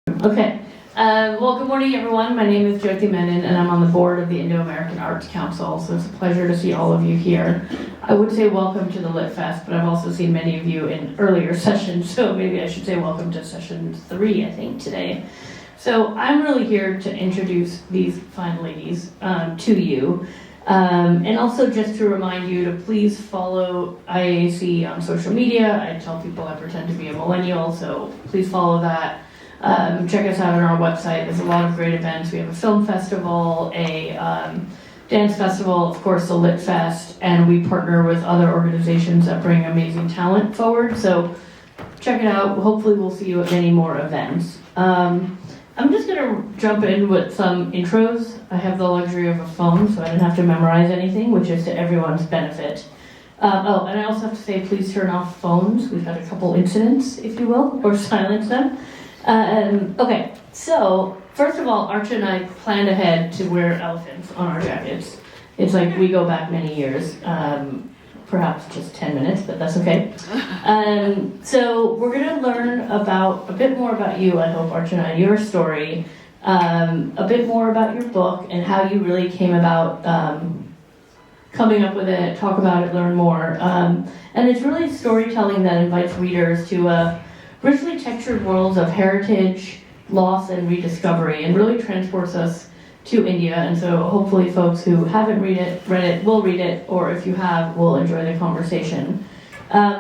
Okay. Well, good morning, everyone. My name is Jyoti Menon, and I'm on the board of the Indo-American Arts Council, so it's a pleasure to see all of you here. I would say welcome to the LitFest, but I've also seen many of you in earlier sessions, so maybe I should say welcome to session 3, I think, today. So I'm really here to introduce these fine ladies to you, and also just to remind you to please follow IAAC on social media. I tell people I pretend to be a millennial, so please follow that. Check us out on our website. There's a lot of great events. We have a film festival, a dance festival, of course the LitFest, and we partner with other organizations that bring amazing talent forward. So check it out. Hopefully we'll see you at many more events. I'm just going to jump in with some intros. I have the luxury of a phone, so I didn't have to memorize anything, which is to everyone's benefit. Oh, and I also have to say, please turn off phones. We've had a couple incidents, if you will, or silence them. Okay, so first of all, Archie and I planned ahead to wear elephants on our jackets. It's like we go back many years, perhaps just 10 minutes, but that's okay. So we're going to learn a bit more about you, I hope, Archie and I, your story, a bit more about your book and how you really came about coming up with it, talk about it, learn more. And it's really storytelling that invites readers to richly textured worlds of heritage, loss, and rediscovery, and really transports us to India. And so hopefully folks who haven't read it will read it, or if you have, will enjoy the conversation.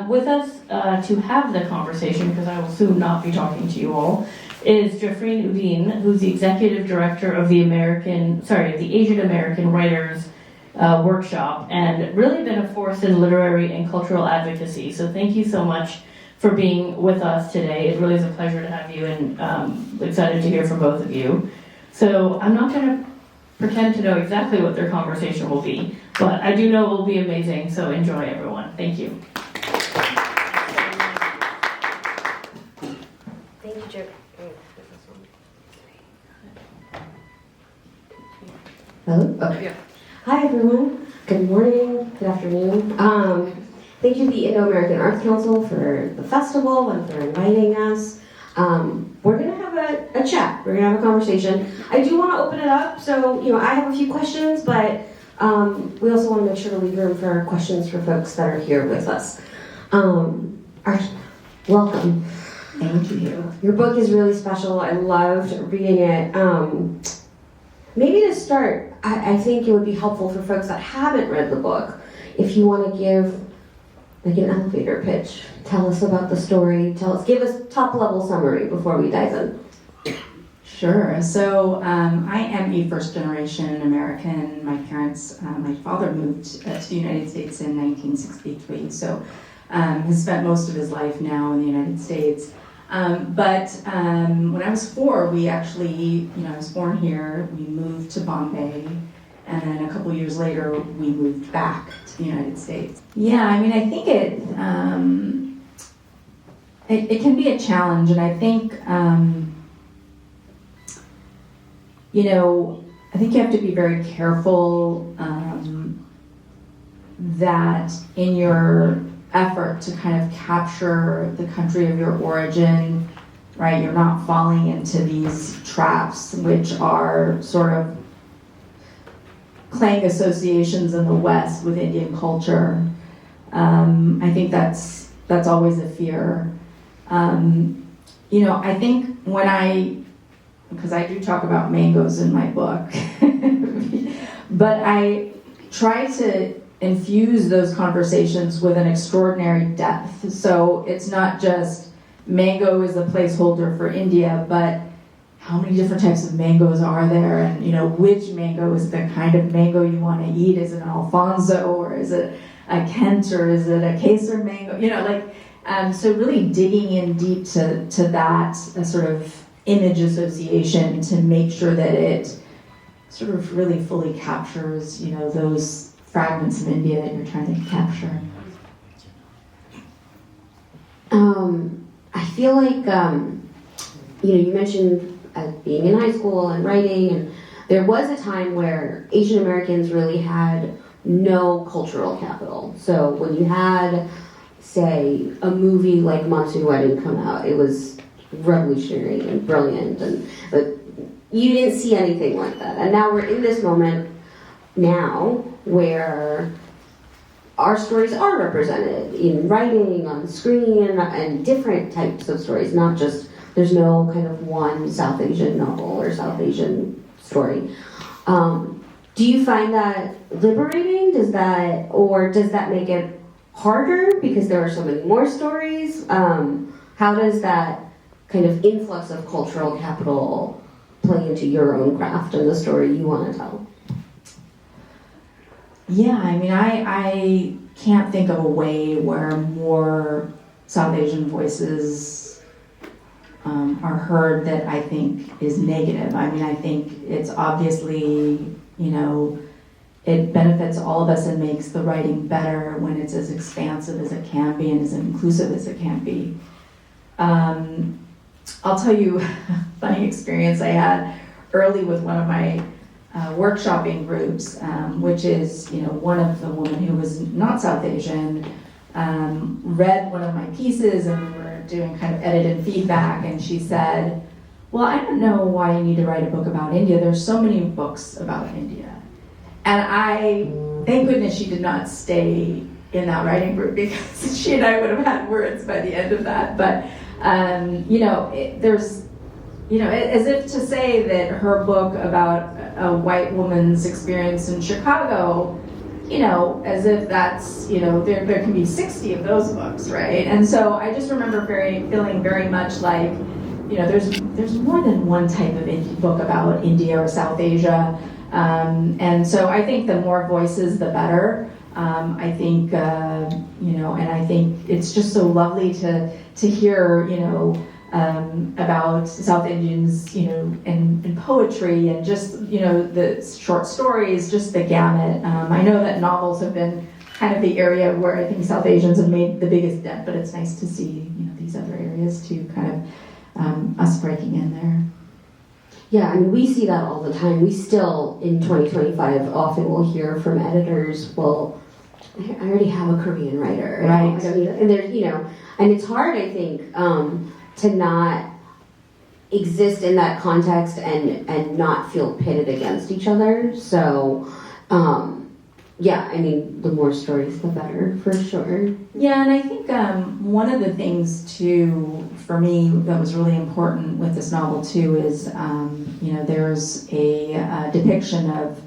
With us to have the conversation, because I will soon not be talking to you all, is Jafreen Uddin, who's the executive director of the Asian American Writers Workshop, and really been a force in literary and cultural advocacy. So thank you so much for being with us today. It really is a pleasure to have you, and excited to hear from both of you. So I'm not going to pretend to know exactly what their conversation will be, but I do know it will be amazing, so enjoy, everyone. Thank you. Thank you, Joe. Hello? Okay. Yeah. Hi, everyone. Good morning, good afternoon. Thank you to the Indo-American Arts Council for the festival and for inviting us. We're going to have a chat. We're going to have a conversation. I do want to open it up, so I have a few questions, but we also want to make sure to leave room for questions for folks that are here with us. Archana, welcome. Thank you. Your book is really special. I loved reading it. Maybe to start, I think it would be helpful for folks that haven't read the book, if you want to give like an elevator pitch. Tell us about the story. Give us top level summary before we dive in. Sure. So I am a first generation American. My parents, my father moved to the United States in 1963. So has spent most of his life now in the United States. But when I was 4, we actually, I was born here. We moved to Bombay. And then a couple years later, we moved back to the United States. Yeah, I mean, I think it can be a challenge, and I think, I think you have to be very careful that in your effort to kind of capture the country of your origin, right, you're not falling into these traps, which are sort of clang associations in the West with Indian culture. I think that's always a fear. I think because I do talk about mangoes in my book, but I try to infuse those conversations with an extraordinary depth. So it's not just mango is a placeholder for India, but how many different types of mangoes are there, and which mango is the kind of mango you want to eat? Is it an Alfonso, or is it a Kent, or is it a Kesar mango? So really digging in deep to that sort of image association to make sure that it sort of really fully captures those fragments of India that you're trying to capture. I feel like you mentioned being in high school and writing, and there was a time where Asian Americans really had no cultural capital. So when you had, say, a movie like Monsoon Wedding come out, it was revolutionary and brilliant, but you didn't see anything like that. And now we're in this moment now where our stories are represented in writing, on screen, and different types of stories, not just, there's no kind of one South Asian novel or South Asian story. Do you find that liberating? Does that make it harder because there are so many more stories? How does that kind of influx of cultural capital play into your own craft and the story you want to tell? Yeah, I mean, I can't think of a way where more South Asian voices are heard that I think is negative. I mean, I think it's obviously, it benefits all of us and makes the writing better when it's as expansive as it can be and as inclusive as it can be. I'll tell you a funny experience I had early with one of my workshopping groups, which is, one of the women who was not South Asian, read one of my pieces, and we were doing kind of edited feedback, and she said, well, I don't know why you need to write a book about India. There's so many books about India. And thank goodness she did not stay in that writing group, because she and I would have had words by the end of that. But, there's, as if to say that her book about a white woman's experience in Chicago, as if that's, there can be 60 of those books, right? And so I just remember feeling very much like, there's more than one type of book about India or South Asia. And so I think the more voices, the better. I think, and I think it's just so lovely to hear, about South Indians, in poetry and just, the short stories, just the gamut. I know that novels have been kind of the area where I think South Asians have made the biggest dent, but it's nice to see, these other areas too, kind of us breaking in there. Yeah, I mean, we see that all the time. We still, in 2025, often will hear from editors, well, I already have a Korean writer. Right. And there's, and it's hard, I think, to not exist in that context and not feel pitted against each other. So, yeah, I mean, the more stories, the better, for sure. Yeah, and I think one of the things, too, for me that was really important with this novel, too, is, there's a depiction of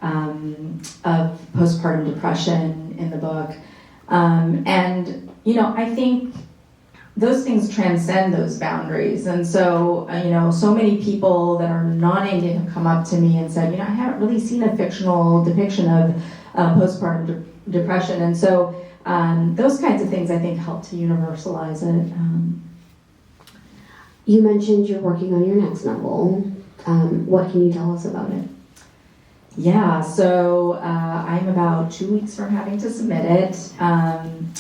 postpartum depression in the book. And, I think those things transcend those boundaries. And so, so many people that are non-Indian have come up to me and said, I haven't really seen a fictional depiction of postpartum depression. And so those kinds of things, I think, help to universalize it. You mentioned you're working on your next novel. What can you tell us about it? Yeah, so I'm about 2 weeks from having to submit it.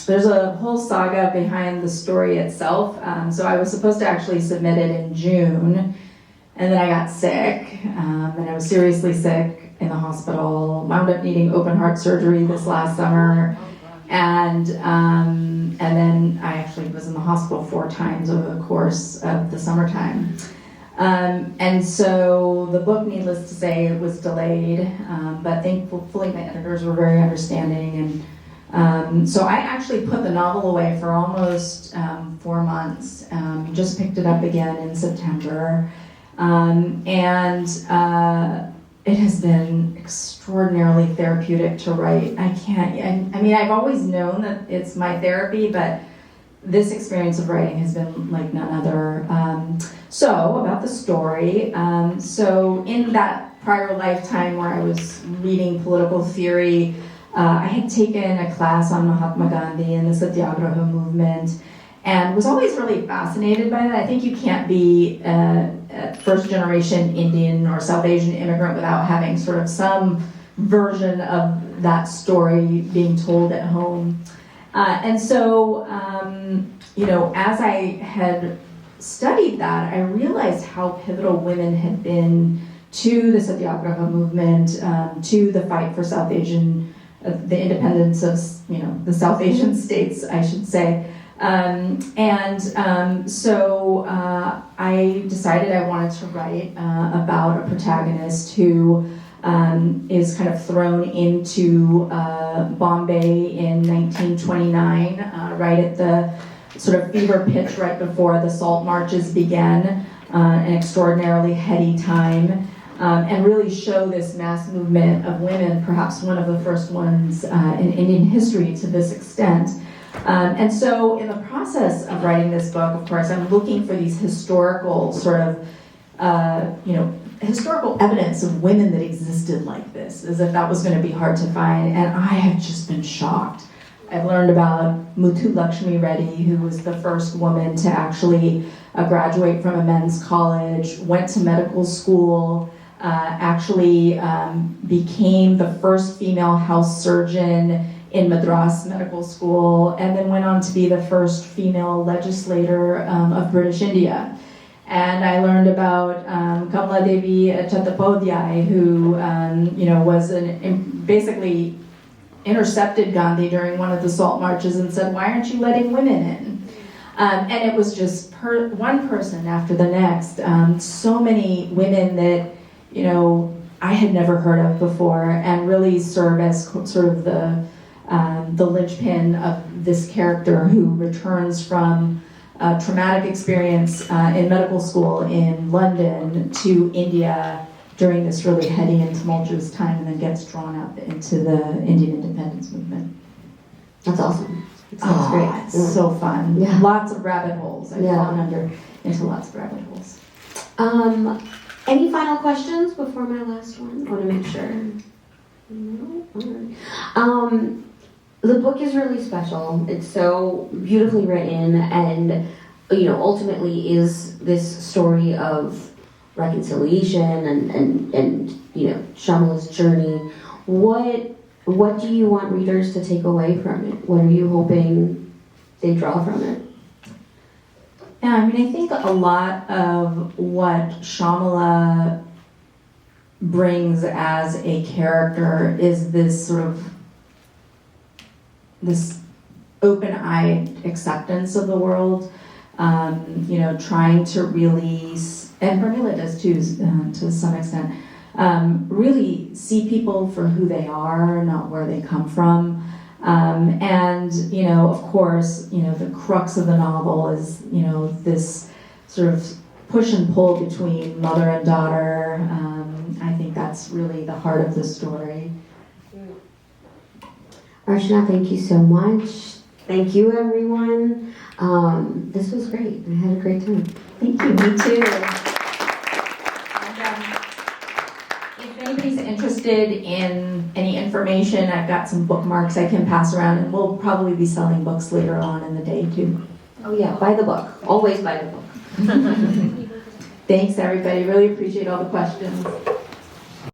There's a whole saga behind the story itself. So I was supposed to actually submit it in June, and then I got sick, and I was seriously sick in the hospital, wound up needing open heart surgery this last summer, and then I actually was in the hospital 4 times over the course of the summertime. And so the book, needless to say, was delayed, but thankfully my editors were very understanding. And so I actually put the novel away for almost 4 months, just picked it up again in September. It has been extraordinarily therapeutic to write. I mean, I've always known that it's my therapy, but this experience of writing has been like none other. So about the story, so in that prior lifetime where I was reading political theory, I had taken a class on Mahatma Gandhi and the Satyagraha movement, and was always really fascinated by that. I think you can't be a first generation Indian or South Asian immigrant without having sort of some version of that story being told at home. And so, as I had studied that, I realized how pivotal women had been to the Satyagraha movement, to the fight for South Asian, the independence of, the South Asian states, I should say. So I decided I wanted to write about a protagonist who is kind of thrown into Bombay in 1929, right at the sort of fever pitch right before the salt marches began, an extraordinarily heady time, and really show this mass movement of women, perhaps one of the first ones in Indian history to this extent. And so in the process of writing this book, of course, I'm looking for these historical sort of, historical evidence of women that existed like this, as if that was going to be hard to find, and I have just been shocked. I've learned about Muthu Lakshmi Reddy, who was the first woman to actually graduate from a men's college, went to medical school, actually became the first female house surgeon in Madras Medical School, and then went on to be the first female legislator of British India. And I learned about Kamala Devi Chattopadhyay, who was basically intercepted Gandhi during one of the salt marches and said, "Why aren't you letting women in?" And it was just one person after the next. So many women that I had never heard of before, and really serve as sort of the linchpin of this character who returns from a traumatic experience in medical school in London to India during this really heady and tumultuous time, and then gets drawn up into the Indian independence movement. That's awesome. It sounds great. It's so fun. Yeah. Lots of rabbit holes. I've fallen into lots of rabbit holes. Any final questions before my last one? I want to make sure. No? All right. The book is really special. It's so beautifully written, and ultimately is this story of reconciliation and Shamala's journey. What do you want readers to take away from it? What are you hoping they draw from it? Yeah, I think a lot of what Shamala brings as a character is this sort of this open-eyed acceptance of the world, trying to really, and Pramila does too, to some extent, really see people for who they are, not where they come from. And of course, the crux of the novel is, this sort of push and pull between mother and daughter. I think that's really the heart of the story. Archana, thank you so much. Thank you, everyone. This was great. I had a great time. Thank you. Me too. And, if anybody's interested in any information, I've got some bookmarks I can pass around, and we'll probably be selling books later on in the day too. Oh yeah, buy the book. Always buy the book. Thanks, everybody. Really appreciate all the questions.